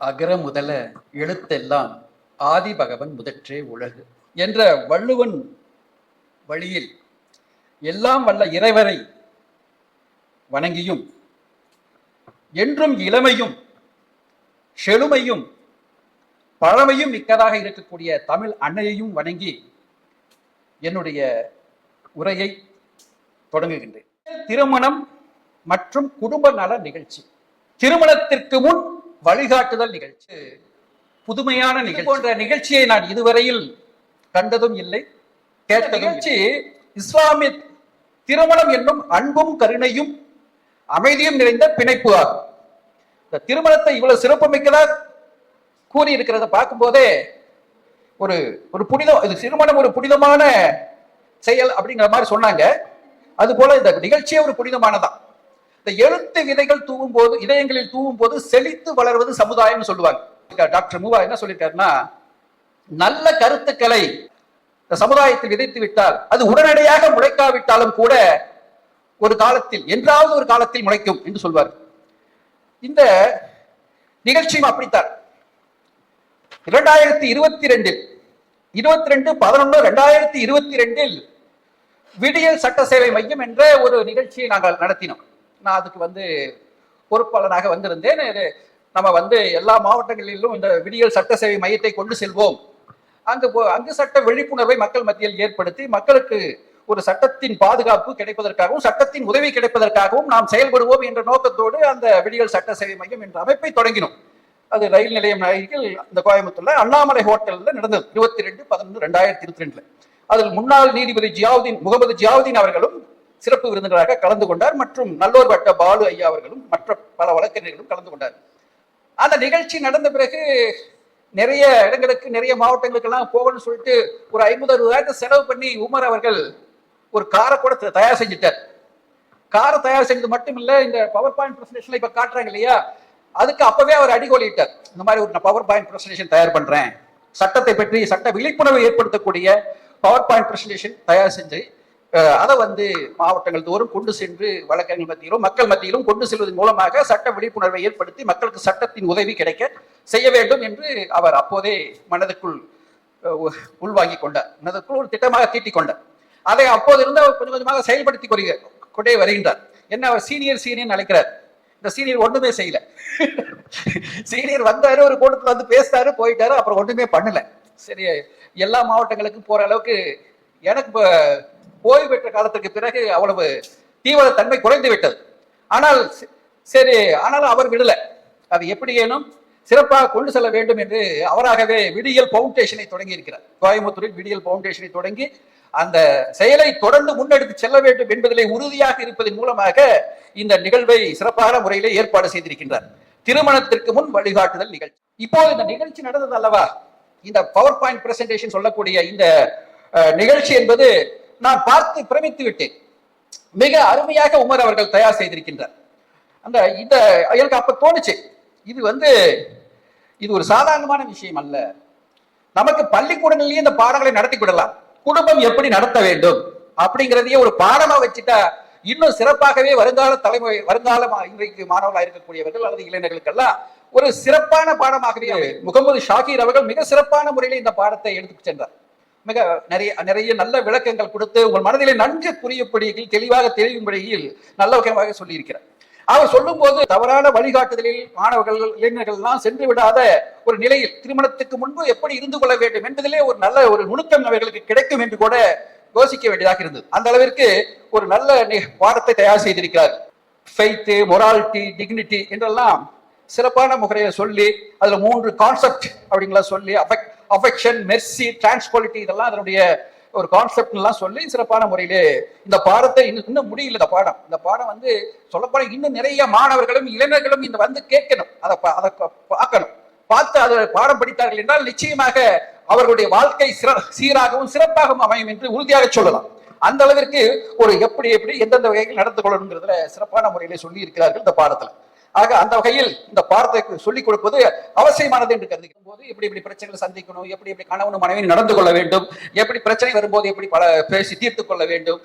அகர முதல எழுத்தெல்லாம் ஆதி பகவன் முதற்றே உலகு என்ற வள்ளுவன் வழியில் எல்லாம் வல்ல இறைவரை வணங்கியும் என்றும் இளமையும் செழுமையும் பழமையும் மிக்கதாக இருக்கக்கூடிய தமிழ் அன்னையையும் வணங்கி என்னுடைய உரையை தொடங்குகின்றேன். திருமணம் மற்றும் குடும்ப நல நிகழ்ச்சி. திருமணத்திற்கு முன் வழிகாட்டுதல் நிகழ்ச்சி புதுமையான நிகழ்ச்சி. போன்ற நிகழ்ச்சியை நான் இதுவரையில் கண்டதும் இல்லை, கேட்டதும் நிகழ்ச்சி. இஸ்லாமிய திருமணம் என்னும் அன்பும் கருணையும் அமைதியும் நிறைந்த பிணைப்பு ஆகும். இந்த திருமணத்தை இவ்வளவு சிறப்புமிக்கதா கூறி இருக்கிறத பார்க்கும் போதே ஒரு ஒரு புனிதம், இது திருமணம் ஒரு புனிதமான செயல் அப்படிங்கிற மாதிரி சொன்னாங்க. அது போல இந்த நிகழ்ச்சியே ஒரு புனிதமானதான். இந்த எழுத்து விதைகள் தூவும் போது, இதயங்களில் தூவும் போது செழித்து வளர்வது சமுதாயம் சொல்லுவாங்க. டாக்டர் மூவா என்ன சொல்லியிருக்காருன்னா, நல்ல கருத்துக்களை இந்த சமுதாயத்தில் விதைத்து விட்டால் அது உடனடியாக முளைக்காவிட்டாலும் கூட ஒரு காலத்தில், என்றாவது ஒரு காலத்தில் முளைக்கும் என்று சொல்வார். இந்த நிகழ்ச்சியும் அப்படித்தான். 2022 22/11/2022 விடியல் சட்ட சேவை மையம் என்ற ஒரு நிகழ்ச்சியை நாங்கள் நடத்தினோம். நான் அதுக்கு பொறுப்பாளராக வந்திருந்தேன். நம்ம எல்லா மாவட்டங்களிலும் இந்த விடியல் சட்ட சேவை மையத்தை கொண்டு செல்வோம், அங்கு சட்ட விழிப்புணர்வை மக்கள் மத்தியில் ஏற்படுத்தி மக்களுக்கு ஒரு சட்டத்தின் பாதுகாப்பு கிடைப்பதற்காகவும் சட்டத்தின் உதவி கிடைப்பதற்காகவும் நாம் செயல்படுவோம் என்ற நோக்கத்தோடு அந்த விடியல் சட்ட சேவை மையம் என்ற அமைப்பை தொடங்கினோம். அது ரயில் நிலையம் அருகில் இந்த கோயம்புத்தூர்ல அண்ணாமலை ஹோட்டல்ல நடந்தது 22/11/2022. அதில் முன்னாள் நீதிபதி முகமது ஜியாவுதீன் அவர்களும் சிறப்பு விருந்தினராக கலந்து கொண்டார். மற்றும் நல்லோர் வட்ட பாலு ஐயா அவர்களும் மற்ற பல வழக்கறிஞர்களும் கலந்து கொண்டார். அந்த நிகழ்ச்சி நடந்த பிறகு நிறைய இடங்களுக்கு, நிறைய மாவட்டங்களுக்கு எல்லாம் போகணும்னு சொல்லிட்டு ஒரு 50-60,000 செலவு பண்ணி உமர் அவர்கள் ஒரு காரை கூட தயார் செஞ்சுட்டார். காரை தயார் செஞ்சது மட்டும் இல்ல, இந்த பவர் பாயிண்ட் பிரசன்டேஷன்ல இப்ப காட்டுறாங்க இல்லையா, அதுக்கு அப்பவே அவர் அடிகோலிட்டார். இந்த மாதிரி ஒரு பவர் பாயிண்ட் பிரசன்டேஷன் தயார் பண்றேன், சட்டத்தை பற்றி சட்ட விழிப்புணர்வை ஏற்படுத்தக்கூடிய பவர் பாயிண்ட் பிரசன்டேஷன் தயார் செஞ்சு அதை மாவட்டங்கள் தோறும் கொண்டு சென்று வழக்கறிஞர் மத்தியிலும் மக்கள் மத்தியிலும் கொண்டு செல்வதன் மூலமாக சட்ட விழிப்புணர்வை ஏற்படுத்தி மக்களுக்கு சட்டத்தின் உதவி கிடைக்க செய்ய வேண்டும் என்று அவர் அப்போதே மனதுக்குள் உள்வாங்கி கொண்டார். மனதுக்குள் ஒரு திட்டமாக தீட்டிக் கொண்டார். அதை அப்போது இருந்து அவர் கொஞ்சம் கொஞ்சமாக செயல்படுத்தி கொண்டே வருகின்றார். என்ன, அவர் சீனியர் அழைக்கிறார். இந்த சீனியர் ஒண்ணுமே செய்யல. சீனியர் வந்தாரு, ஒரு கூட்டத்தில் பேசினாரு, போயிட்டாரு, அப்புறம் ஒண்ணுமே பண்ணல. சரி, எல்லா மாவட்டங்களுக்கும் போற அளவுக்கு எனக்கு ஓய்வு பெற்ற காலத்துக்கு பிறகு அவ்வளவு தீவிர தன்மை குறைந்து விட்டது. ஆனாலும் அவர் விடல. அது எப்படியேனும் சிறப்பாக கொண்டு செல்ல வேண்டும் என்று அவராகவே விடியல் பவுண்டேஷனை தொடங்கி இருக்கிறார். கோயம்புத்தூரில் விடியல் பவுண்டேஷனை தொடங்கி அந்த செயலை தொடர்ந்து முன்னெடுத்து செல்ல வேண்டும் என்பதிலே உறுதியாக இருப்பதன் மூலமாக இந்த நிகழ்வை சிறப்பான முறையிலே ஏற்பாடு செய்திருக்கின்றார். திருமணத்திற்கு முன் வழிகாட்டுதல் நிகழ்ச்சி. இப்போது இந்த நிகழ்ச்சி நடந்தது அல்லவா, இந்த பவர் பாயிண்ட் பிரசன்டேஷன் சொல்லக்கூடிய இந்த நிகழ்ச்சி என்பது நான் பார்த்து பிரமித்து விட்டேன். மிக அருமையாக உமர் அவர்கள் தயார் செய்திருக்கின்றார். எனக்கு அப்ப தோணுச்சு, இது ஒரு சாதாரணமான விஷயம் அல்ல. நமக்கு பள்ளிக்கூடங்களிலேயே இந்த பாடங்களை நடத்தி விடலாம். குடும்பம் எப்படி நடத்த வேண்டும் அப்படிங்கிறதையே ஒரு பாடமா வச்சுட்டா இன்னும் சிறப்பாகவே வருங்கால இன்றைக்கு மாணவர்களாக இருக்கக்கூடியவர்கள் அல்லது இளைஞர்களுக்கெல்லாம் ஒரு சிறப்பான பாடமாகவே முகமது ஷாகீர் அவர்கள் மிக சிறப்பான முறையில் இந்த பாடத்தை எடுத்து சென்றார். மிக நிறைய நல்ல விளக்கங்கள் கொடுத்து உங்கள் மனதிலே நன்கு புரியும்படியில், தெளிவாக தெரியும்படியில் நல்ல வகையாக சொல்லி இருக்கிறார். அவர் சொல்லும் போது தவறான வழிகாட்டுதலில் மாணவர்கள், இளைஞர்கள் எல்லாம் சென்று விடாத ஒரு நிலையில் திருமணத்துக்கு முன்பு எப்படி இருந்து கொள்ள வேண்டும் என்பதிலே ஒரு நல்ல ஒரு நுணுக்கம் அவர்களுக்கு கிடைக்கும் என்று கூட யோசிக்க வேண்டியதாக இருந்தது. அந்த அளவிற்கு ஒரு நல்ல பாடத்தை தயார் செய்திருக்கிறார். ஃபெய்த், மொராலிட்டி, டிக்னிட்டி என்றெல்லாம் சிறப்பான முறையை சொல்லி அதுல 3 கான்செப்ட் அப்படிங்களா சொல்லி, அஃபெக்ஷன், மெர்சி, டிரான்ஸ்குவாலிட்டி, இதெல்லாம் அதனுடைய ஒரு கான்செப்ட் எல்லாம் சொல்லி சிறப்பான முறையிலே இந்த பாடத்தை இன்னும் முடியல. இந்த பாடம் சொல்லப்போன இன்னும் நிறைய மாணவர்களும் இளைஞர்களும் கேட்கணும், அதை பார்க்கணும். பார்த்து அதை பாடம் படித்தார்கள் என்றால் நிச்சயமாக அவர்களுடைய வாழ்க்கை சீராகவும் சிறப்பாகவும் அமையும் என்று உறுதியாக சொல்லலாம். அந்த அளவிற்கு ஒரு எப்படி எந்தெந்த வகையில் நடந்து கொள்ளணுங்கிறதுல சிறப்பான முறையிலே சொல்லி இருக்கிறார்கள் இந்த பாடத்துல. ஆக அந்த வகையில் இந்த பாடத்தை சொல்லிக் கொடுப்பது அவசியமானது என்று கருதுகிற போது எப்படி எப்படி பிரச்சனைகளை சந்திக்கணும், எப்படி எப்படி கணவனும் மனைவி நடந்து கொள்ள வேண்டும், எப்படி பிரச்சனை வரும்போது எப்படி பேசி தீர்த்து கொள்ள வேண்டும்,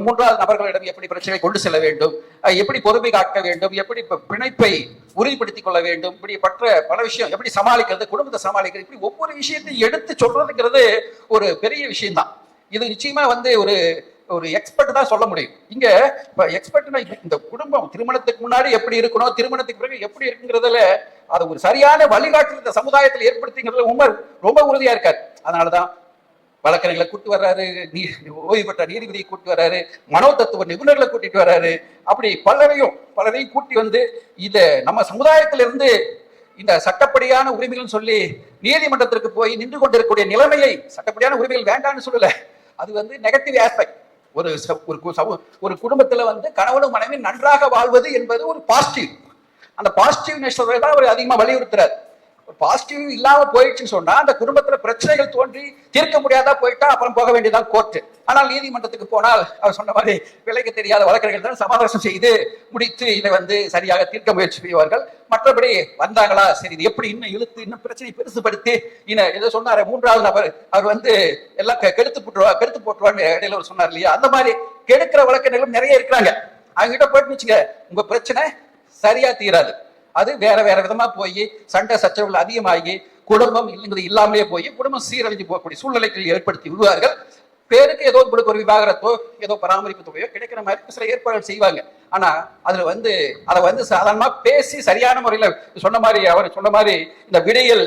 மூன்றாவது நபர்களிடம் எப்படி பிரச்சனை கொண்டு செல்ல வேண்டும், எப்படி பொறுமை காக்க வேண்டும், எப்படி பிணைப்பை உறுதிப்படுத்திக் கொள்ள வேண்டும், இப்படி பல விஷயம் எப்படி சமாளிக்கிறது, குடும்பத்தை சமாளிக்கிறது, இப்படி ஒவ்வொரு விஷயத்தையும் எடுத்து சொல்றதுங்கிறது ஒரு பெரிய விஷயம் தான். இது நிச்சயமா ஒரு எக்ஸ்பர்ட் தான் சொல்ல முடியும். இங்க எக்ஸ்பர்ட்னா இந்த குடும்பம் திருமணத்துக்கு முன்னாடி எப்படி இருக்கணும், திருமணத்துக்கு பிறகு எப்படி இருக்குங்கிறதுல அது ஒரு சரியான வழிகாட்டு இந்த சமுதாயத்தில் ஏற்படுத்திங்கிறதுல உமர் ரொம்ப உறுதியா இருக்காரு. அதனாலதான் வழக்கறிஞர்களை கூட்டு வர்றாரு, ஓய்வு பெற்ற நீதிபதியை கூட்டு வர்றாரு, மனோ தத்துவ நிபுணர்களை கூட்டிட்டு வர்றாரு. அப்படி பலரையும் கூட்டி வந்து இத நம்ம சமுதாயத்திலிருந்து இந்த சட்டப்படியான உரிமைகள் சொல்லி நீதிமன்றத்திற்கு போய் நின்று கொண்டிருக்கக்கூடிய நிலைமையை, சட்டப்படியான உரிமைகள் வேண்டாம்னு சொல்லல, அது நெகட்டிவ் ஆஸ்பெக்ட். ஒரு குடும்பத்துல கணவனும் மனைவி நன்றாக வாழ்வது என்பது ஒரு பாசிட்டிவ். அந்த பாசிட்டிவ்னஸ் தான் அவர் அதிகமா வலியுறுத்துறாரு. பாசிட்டிவ் இல்லாம போயிடுச்சுன்னு சொன்னா அந்த குடும்பத்துல பிரச்சனைகள் தோன்றி தீர்க்க முடியாதா போயிட்டா அப்புறம் போக வேண்டியதான் கோர்ட்டு. ஆனால் நீதிமன்றத்துக்கு போனால் அவர் சொன்ன மாதிரி விலைக்கு தெரியாத வழக்கறிஞர்கள் தான் சமாதானம் செய்து முடித்து இதை சரியாக தீர்க்க முயற்சி செய்வார்கள். மற்றபடி வந்தாங்களா சரி, இது எப்படி இன்னும் பிரச்சனை பெருசுபடுத்தி ஏதோ சொன்னாரு மூன்றாவது நபர் அவர் எல்லாம் கெடுத்து போட்டுருவான்னு இடையில ஒரு சொன்னார் இல்லையா, அந்த மாதிரி கெடுக்கிற வழக்கறிஞர்களும் நிறைய இருக்கிறாங்க. அவங்க கிட்ட போயிட்டு வச்சுங்க, உங்க பிரச்சனை சரியா தீராது, அது வேற விதமா போய் சண்டை சச்சரவுகள் அதிகமாகி குடும்பம் இல்லாமலே போய் குடும்பம் சீரழிஞ்சு போகக்கூடிய சூழ்நிலைகள் ஏற்படுத்தி விடுவார்கள். பேருக்கு ஏதோ உங்களுக்கு ஒரு விவாகரத்தோ ஏதோ பராமரிப்பு தொகையோ கிடைக்கிற மாதிரி சில ஏற்பாடுகள் செய்வாங்க. ஆனா அதுல அதை சாதாரணமா பேசி சரியான முறையில அவர் சொன்ன மாதிரி இந்த விடியல்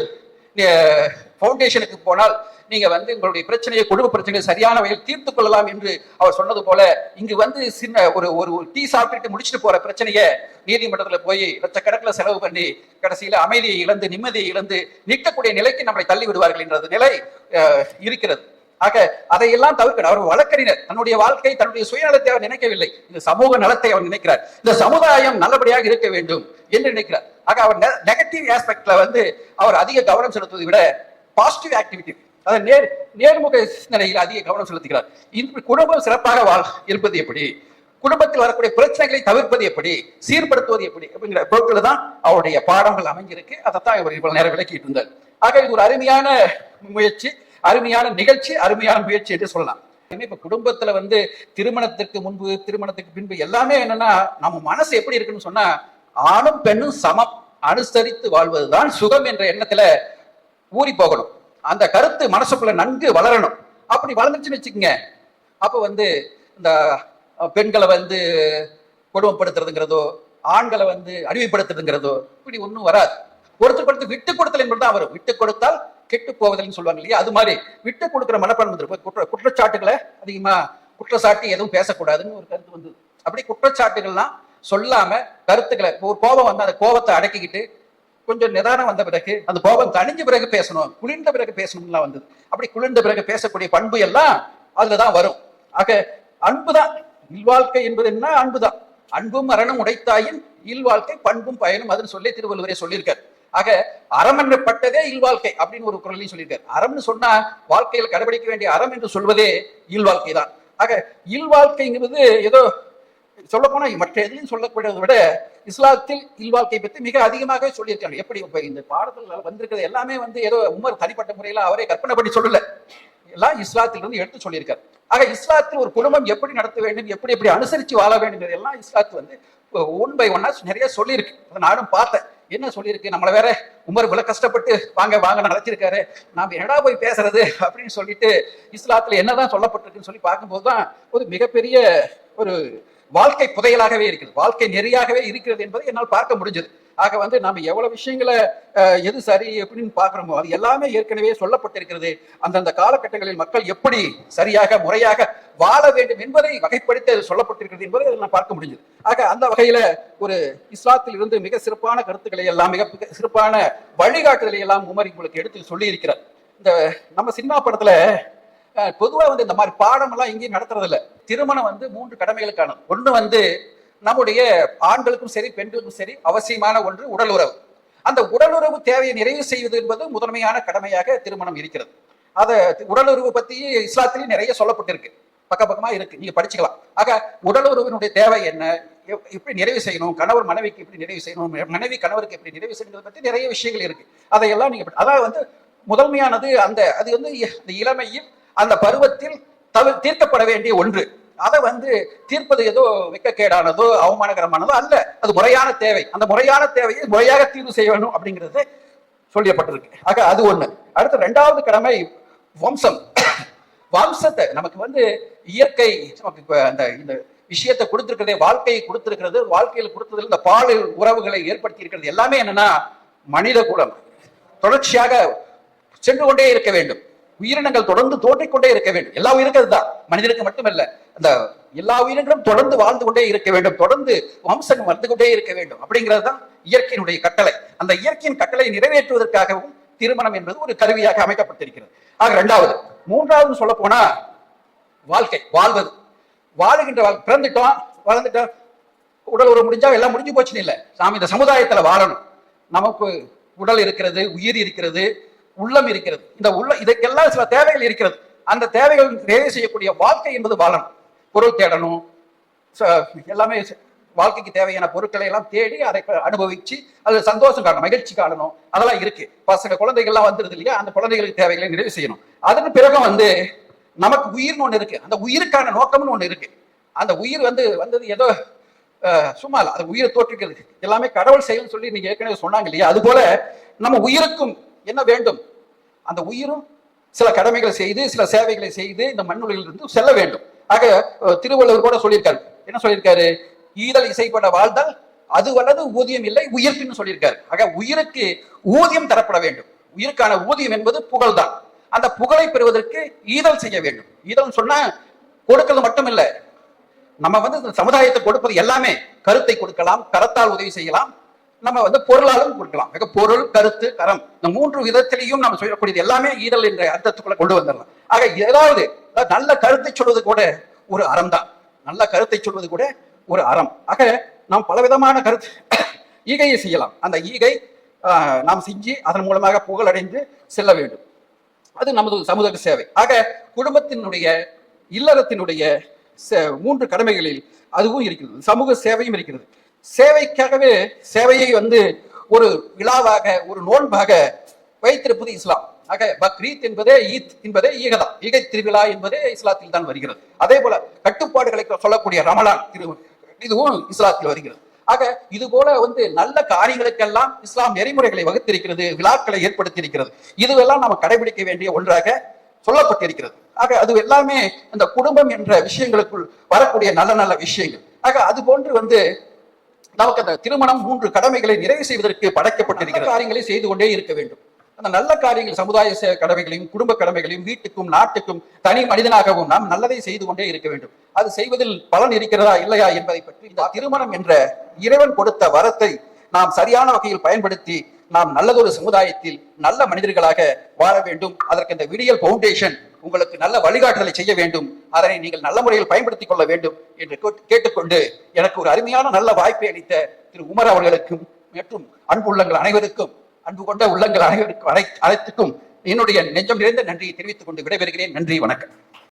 பவுண்டேஷனுக்கு போனால் நீங்க உங்களுடைய பிரச்சனையை, குடும்ப பிரச்சனையை சரியான வகையில் தீர்த்து கொள்ளலாம் என்று அவர் சொன்னது போல இங்கு சின்ன ஒரு டீ சாப்பிட்டு முடிச்சுட்டு போற பிரச்சனையை நீதிமன்றத்துல போய் லட்சக்கணக்கில் செலவு பண்ணி கடைசியில அமைதியை இழந்து நிம்மதியை இழந்து நிற்கக்கூடிய நிலைக்கு நம்மளை தள்ளி விடுவார்கள் என்ற நிலை இருக்கிறது. ஆக அதையெல்லாம் தவிர்க்கணும். அவர் வழக்கறிஞர், தன்னுடைய வாழ்க்கை தன்னுடைய சுயநலத்தை அவர் நினைக்கவில்லை, இந்த சமூக நலத்தை அவர் நினைக்கிறார், இந்த சமுதாயம் நல்லபடியாக இருக்க வேண்டும் என்று நினைக்கிறார். ஆக அவர் நெகட்டிவ் ஆஸ்பெக்ட்ல அவர் அதிக கவனம் செலுத்துவதை விட பாசிட்டிவ் ஆக்டிவிட்டி, நேர்முக சிந்தனையில் அதிக கவனம் செலுத்துகிறார். குடும்பம் சிறப்பாக இருப்பது எப்படி, குடும்பத்தில் வரக்கூடிய பிரச்சனைகளை தவிர்ப்பது எப்படி, சீர்படுத்துவது எப்படி அப்படிங்கிற பொருட்கள் தான் அவருடைய பாடங்கள் அமைஞ்சிருக்கு. அதைத்தான் இவர் இவ்வளவு நேரம் விளக்கிட்டு இருந்தார். ஆக இது ஒரு அருமையான முயற்சி, அருமையான நிகழ்ச்சி, அருமையான முயற்சி என்று சொல்லலாம். இப்ப குடும்பத்துல திருமணத்திற்கு முன்பு திருமணத்துக்கு பின்பு எல்லாமே என்னன்னா நம்ம மனசு எப்படி இருக்குன்னு சொன்னா ஆணும் பெண்ணும் சமம், அனுசரித்து வாழ்வதுதான் சுகம் என்ற எண்ணத்துல ஊறி போகணும். அந்த கருத்து மனசுக்குள்ள நன்கு வளரணும். அப்படி வளர்ந்துச்சுன்னு வச்சுக்கோங்க, அப்ப இந்த பெண்களை கொடுமைப்படுத்துறதுங்கிறதோ ஆண்களை அடிமைப்படுத்துறதுங்கிறதோ இப்படி ஒன்றும் வராது. ஒருத்தருக்கு விட்டு கொடுத்தல் என்பதுதான் வரும். விட்டு கொடுத்தால் கெட்டு போவதில்னு சொல்லுவாங்க இல்லையா, அது மாதிரி விட்டு கொடுக்குற மனப்பான்மை குற்றச்சாட்டுகளை அதிகமா குற்றச்சாட்டு எதுவும் பேசக்கூடாதுன்னு ஒரு கருத்து வந்தது. அப்படி குற்றச்சாட்டுகள்லாம் சொல்லாம கருத்துக்களை, ஒரு கோபம் அந்த கோபத்தை அடக்கிக்கிட்டு கொஞ்சம் நிதானம் வந்த பிறகு அந்த கோபம் தணிஞ்ச பிறகு பேசணும், குளிர்ந்த பிறகு பேசணும்லாம் வந்தது. அப்படி குளிர்ந்த பிறகு பேசக்கூடிய பண்பு எல்லாம் அதுலதான் வரும். ஆக அன்புதான் இல்வாழ்க்கை என்பது என்ன, அன்புதான். அன்பும் அறனும் உடைத்தாயின் இல்வாழ்க்கை பண்பும் பயனும் அதுன்னு சொல்லி திருவள்ளுவரே சொல்லியிருக்காரு. ஆக அறம் என்றப்பட்டதே இல்வாழ்க்கை அப்படின்னு ஒரு குரலையும் சொல்லியிருக்காரு. அறம்னு சொன்னா வாழ்க்கையில் கடைபிடிக்க வேண்டிய அறம் என்று சொல்வதே இல்வாழ்க்கை தான். ஆக இல்வாழ்க்கைங்கிறது ஏதோ சொல்ல போனா மற்ற எதிலையும் சொல்லக்கூடியதை விட இஸ்லாத்தில் இல்வாழ்க்கை பற்றி மிக அதிகமாக சொல்லியிருக்காங்க. எப்படி இப்ப இந்த பாடத்தில் வந்திருக்கிறது எல்லாமே ஏதோ உமர் தனிப்பட்ட முறையில அவரே கற்பனை பண்ணி சொல்லல, எல்லாம் இஸ்லாத்திலிருந்து எடுத்து சொல்லியிருக்காரு. ஆக இஸ்லாத்தில் ஒரு குடும்பம் எப்படி நடத்த வேண்டும், எப்படி எப்படி அனுசரித்து வாழ வேண்டும் எல்லாம் இஸ்லாத்து ஒன் பை ஒன்னா நிறைய சொல்லியிருக்கு. அதை நானும் பார்த்தேன். என்ன சொல்லியிருக்கு, நம்மளை வேற உமர் இவ்வளவு கஷ்டப்பட்டு வாங்க நடத்திருக்காரு, நாம என்னடா போய் பேசுறது அப்படின்னு சொல்லிட்டு இஸ்லாத்துல என்னதான் சொல்லப்பட்டிருக்குன்னு சொல்லி பார்க்கும்போதுதான் ஒரு மிகப்பெரிய ஒரு வாழ்க்கை புதையலாகவே இருக்குது, வாழ்க்கை நெறியாகவே இருக்கிறது என்பதை என்னால் பார்க்க முடிஞ்சது. ஆக நாம எவ்வளவு விஷயங்களை எது சரி எப்படின்னு பாக்குறோமோ அது எல்லாமே ஏற்கனவே சொல்லப்பட்டிருக்கிறது. அந்தந்த காலகட்டங்களில் மக்கள் எப்படி சரியாக முறையாக வாழ வேண்டும் என்பதை வகைப்படுத்தி சொல்லப்பட்டிருக்கிறது என்பதை நான் பார்க்க முடிஞ்சது. ஆக அந்த வகையில ஒரு இஸ்லாத்தில் இருந்து மிக சிறப்பான கருத்துக்களை எல்லாம், மிக சிறப்பான வழிகாட்டுதலை எல்லாம் உமர் உங்களுக்கு எடுத்து சொல்லி இருக்கிறார். இந்த நம்ம சினிமா படத்துல பொதுவா இந்த மாதிரி பாடம் எல்லாம் இங்கேயும் நடத்துறது இல்லை. திருமணம் 3 கடமைகளுக்கான ஒண்ணு நம்முடைய ஆண்களுக்கும் சரி பெண்களுக்கும் சரி அவசியமான ஒன்று உடல் உறவு. அந்த உடல் உறவு தேவையை நிறைவு செய்வது என்பது முதன்மையான கடமையாக திருமணம் இருக்கிறது. அத உடல் உறவு பத்தி இஸ்லாத்திலேயே நிறைய சொல்லப்பட்டிருக்கு, பக்கமா இருக்கு, நீங்க படிச்சுக்கலாம். ஆக உடல் உறவினுடைய தேவை என்ன, எப்படி நிறைவு செய்யணும், கணவர் மனைவிக்கு எப்படி நிறைவு செய்யணும், மனைவி கணவருக்கு எப்படி நிறைவு செய்யணும் பற்றி நிறைய விஷயங்கள் இருக்கு. அதையெல்லாம் நீங்க அதாவது வந்து முதன்மையானது அது வந்து இந்த இளமையில் அந்த பருவத்தில் தீர்க்கப்பட வேண்டிய ஒன்று. அதை வந்து தீர்ப்பது ஏதோ வெட்கக்கேடானதோ அவமானகரமானதோ அல்ல, அது முறையான தேவை. அந்த முறையான தேவையை முறையாக தீர்வு செய்ய வேணும் அப்படிங்கிறது சொல்லப்பட்டிருக்கு. ஆக அது ஒண்ணு. அடுத்து இரண்டாவது கடமை வம்சம். வம்சத்தை நமக்கு வந்து இயற்கை நமக்கு அந்த இந்த விஷயத்தை கொடுத்திருக்கிறதே, வாழ்க்கையை கொடுத்திருக்கிறது. வாழ்க்கையில் கொடுத்ததில் இந்த பாலியல் உறவுகளை ஏற்படுத்தி இருக்கிறது எல்லாமே என்னன்னா மனித குலம் தொடர்ச்சியாக சென்று கொண்டே இருக்க வேண்டும். உயிரினங்கள் தொடர்ந்து தோன்றிக்கொண்டே இருக்க வேண்டும். எல்லா உயிரினங்களும் தான், மனிதனுக்கு மட்டுமல்ல, அந்த எல்லா உயிரினங்களும் தொடர்ந்து வாழ்ந்து கொண்டே இருக்க வேண்டும், தொடர்ந்து வம்சம் வந்து கொண்டே இருக்க வேண்டும். அப்படிங்கிறது தான் இயற்கையினுடைய கட்டளை. அந்த இயற்கையின் கட்டளை நிறைவேற்றுவதற்காகவும் திருமணம் என்பது ஒரு கருவியாக அமைக்கப்பட்டிருக்கிறது. ஆக இரண்டாவது. மூன்றாவது சொல்ல போனா வாழ்க்கை, வாழ்வது. வாழுகின்ற பிறந்துட்டோம், வளர்ந்துட்டோம், உடல் உறவு முடிஞ்சா எல்லாம் முடிஞ்சு போச்சுன்னு இல்லை. நாம் இந்த சமுதாயத்துல வாழணும். நமக்கு உடல் இருக்கிறது, உயிர் இருக்கிறது, உள்ளம் இருக்கிறது. இந்த இதற்கெல்லாம் சில தேவைகள் இருக்கிறது. அந்த தேவைகள் நிறைவு செய்யக்கூடிய வாழ்க்கை என்பது வாழணும். பொருள் தேடணும், எல்லாமே வாழ்க்கைக்கு தேவையான பொருட்களை எல்லாம் தேடி அதை அனுபவிச்சு அது சந்தோஷம் காணணும், மகிழ்ச்சி காணணும். அதெல்லாம் இருக்கு. பசங்க குழந்தைகள்லாம் வந்துருது இல்லையா, அந்த குழந்தைகளுக்கு தேவைகளை நிறைவு செய்யணும். அதற்கு பிறகு வந்து நமக்கு உயிர்னு ஒண்ணு இருக்கு. அந்த உயிருக்கான நோக்கம்னு ஒண்ணு இருக்கு. அந்த உயிர் வந்தது ஏதோ சும்மா இல்ல, அது உயிரை தோற்றுக்கிறது எல்லாமே கடவுள் செயல்னு சொல்லி நீங்க ஏற்கனவே சொன்னாங்க இல்லையா. அது போல நம்ம உயிருக்கும் என்ன வேண்டும், அந்த உயிரும் சில கடமைகளை செய்து சில சேவைகளை செய்து இந்த மண்ணுலகில் இருந்து செல்ல வேண்டும். ஆக திருவள்ளுவர் கூட சொல்லியிருக்காரு. என்ன சொல்லியிருக்காரு? ஈதல் இசைப்பட வாழ்ந்தால் அது வல்லது ஊதியம் இல்லை உயிர்க்குன்னு சொல்லியிருக்காரு. ஆக உயிருக்கு ஊதியம் தரப்பட வேண்டும். உயிருக்கான ஊதியம் என்பது புகழ் தான். அந்த புகழை பெறுவதற்கு ஈதல் செய்ய வேண்டும். ஈதல் சொன்னா கொடுக்கிறது மட்டும் இல்லை, நம்ம வந்து சமுதாயத்தை கொடுப்பது எல்லாமே. கருத்தை கொடுக்கலாம், கரத்தால் உதவி செய்யலாம், நம்ம வந்து பொருளாலும் கொடுக்கலாம். பொருள், கருத்து, கரம், இந்த மூன்று விதத்திலையும் நம்ம சொல்லக்கூடியது எல்லாமே ஈதல் என்ற அர்த்தத்துக்குள்ள கொண்டு வந்துடலாம். ஆக ஏதாவது நல்ல கருத்தை சொல்வது கூட ஒரு அறம் தான். நல்ல கருத்தை சொல்வது கூட ஒரு அறம். ஆக நாம் பலவிதமான கருத்து ஈகையை செய்யலாம். அந்த ஈகை நாம் செஞ்சு அதன் மூலமாக புகழடைந்து செல்ல வேண்டும். அது நமது சமூக சேவை. ஆக குடும்பத்தினுடைய இல்லறத்தினுடைய மூன்று கடமைகளில் அதுவும் இருக்கிறது, சமூக சேவையும் இருக்கிறது. சேவைக்காகவே சேவையை வந்து ஒரு விழாவாக ஒரு நோன்பாக வைத்திருப்பது இஸ்லாம். ஆக பக்ரீத் என்பதே ஈத் என்பதே ஈகதான். ஈகை திருவிழா என்பதே இஸ்லாத்தில் தான் வருகிறது. அதே போல கட்டுப்பாடுகளை சொல்லக்கூடிய ரமலான் இதுவும் இஸ்லாத்தில் வருகிறது. ஆக இது போல வந்து நல்ல காரியங்களுக்கெல்லாம் இஸ்லாம் நெறிமுறைகளை வகுத்திருக்கிறது, விழாக்களை ஏற்படுத்தி இருக்கிறது. இதுவெல்லாம் நாம் கடைபிடிக்க வேண்டிய ஒன்றாக சொல்லப்பட்டிருக்கிறது. ஆக அது எல்லாமே இந்த குடும்பம் என்ற விஷயங்களுக்குள் வரக்கூடிய நல்ல நல்ல விஷயங்கள். ஆக அது போன்று வந்து நமக்கு அந்த திருமணம் மூன்று கடமைகளை நிறைவு செய்வதற்கு படைக்கப்பட்டிருக்கிற காரியங்களை செய்து கொண்டே இருக்க வேண்டும். அந்த நல்ல காரியங்கள் சமுதாய கடமைகளையும் குடும்ப கடமைகளையும் வீட்டுக்கும் நாட்டுக்கும் தனி மனிதனாகவும் நாம் நல்லதை செய்து கொண்டே இருக்க வேண்டும். அது செய்வதில் பலன் இருக்கிறதா இல்லையா என்பதை பற்றி இந்த திருமணம் என்ற இறைவன் கொடுத்த வரத்தை நாம் சரியான வகையில் பயன்படுத்தி நாம் நல்லதொரு சமுதாயத்தில் நல்ல மனிதர்களாக வாழ வேண்டும். அதற்கு இந்த விடியல் பவுண்டேஷன் உங்களுக்கு நல்ல வழிகாட்டுதலை செய்ய வேண்டும். அதனை நீங்கள் நல்ல முறையில் பயன்படுத்திக் கொள்ள வேண்டும் என்று கேட்டுக்கொண்டு எனக்கு ஒரு அருமையான நல்ல வாய்ப்பை அளித்த திரு உமர் அவர்களுக்கும் மற்றும் அன்பு உள்ளங்கள் அனைவருக்கும், அன்பு கொண்ட உள்ளங்கள் அனைவருக்கும் அனைத்துக்கும் என்னுடைய நெஞ்சம் நிறைந்த நன்றியை தெரிவித்துக் கொண்டு விடைபெறுகிறேன். நன்றி, வணக்கம்.